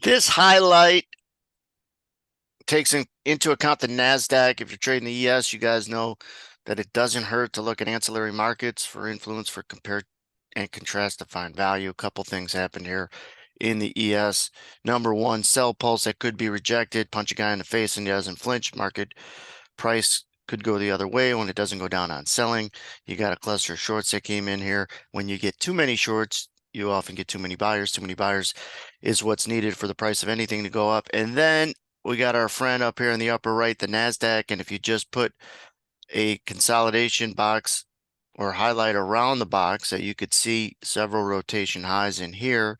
This highlight takes into account the NASDAQ. If you're trading the ES, you guys know that it doesn't hurt to look at ancillary markets for influence, for compare and contrast to find value. A couple things happened here in the ES. Number one, sell pulse that could be rejected, punch a guy in the face and he doesn't flinch. Market price could go the other way when it doesn't go down on selling. You got a cluster of shorts that came in here. When you get too many shorts, you often get too many buyers. Too many buyers is what's needed for the price of anything to go up. And then we got our friend up here in the upper right, the NASDAQ. And if you just put a consolidation box or highlight around the box that you could see several rotation highs in here,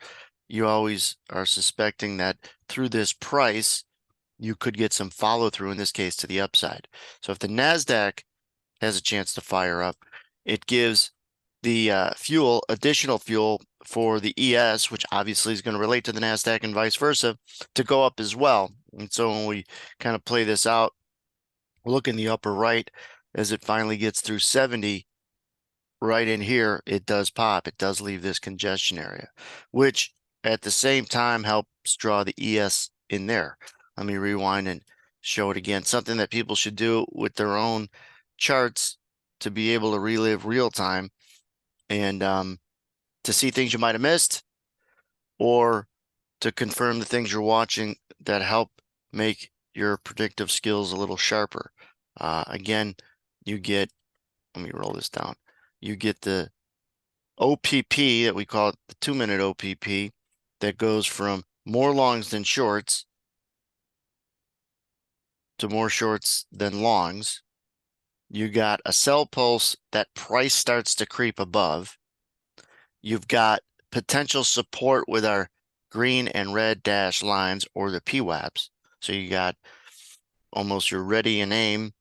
you always are suspecting that through this price, you could get some follow through, in this case, to the upside. So if the NASDAQ has a chance to fire up, it gives the additional fuel for the ES, which obviously is going to relate to the NASDAQ and vice versa, to go up as well. And so when we kind of play this out, look in the upper right, as it finally gets through 70, right in here, it does pop. It does leave this congestion area, which at the same time helps draw the ES in there. Let me rewind and show it again. Something that people should do with their own charts to be able to relive real time and to see things you might have missed, or to confirm the things you're watching that help make your predictive skills a little sharper. Again, you get, let me roll this down. You get the OPP that we call it the 2-minute OPP that goes from more longs than shorts to more shorts than longs. You got a sell pulse that price starts to creep above. You've got potential support with our green and red dash lines, or the PWAPs. So you got almost your ready and aim,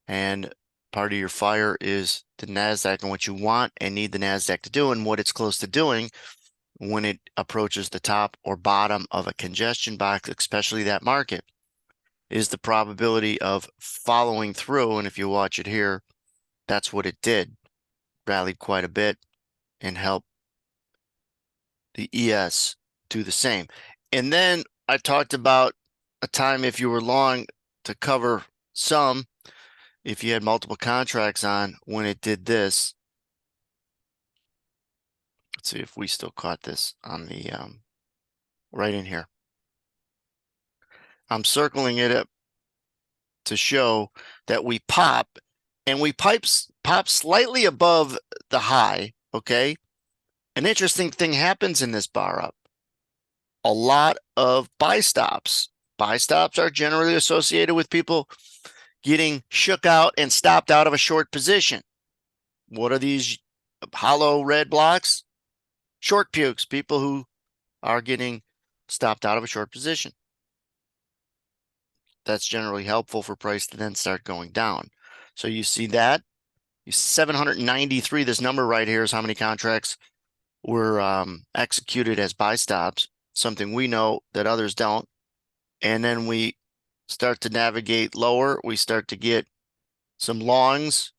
and part of your fire is the NASDAQ and what you want and need the NASDAQ to do and what it's close to doing when it approaches the top or bottom of a congestion box, especially that market, is the probability of following through. And if you watch it here, that's what it did. Rallied quite a bit and helped the ES do the same. And then I talked about a time if you were long to cover some, if you had multiple contracts on, when it did this. Let's see if we still caught this on the right in here. I'm circling it up to show that we pop, and we pop slightly above the high. Okay. An interesting thing happens in this bar up. A lot of buy stops. Buy stops are generally associated with people getting shook out and stopped out of a short position. What are these hollow red blocks? Short pukes, people who are getting stopped out of a short position. That's generally helpful for price to then start going down. So you see that, 793, this number right here is how many contracts were executed as buy stops, something we know that others don't. And then we start to navigate lower. We start to get some longs,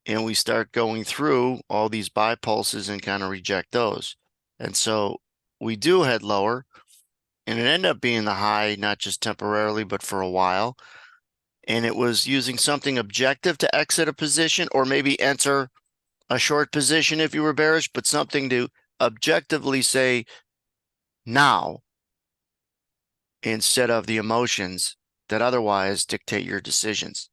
and we start going through all these buy pulses and kind of reject those. And so we do head lower, and it ended up being the high, not just temporarily, but for a while. And it was using something objective to exit a position, or maybe enter a short position if you were bearish, but something to objectively say now, instead of the emotions that otherwise dictate your decisions.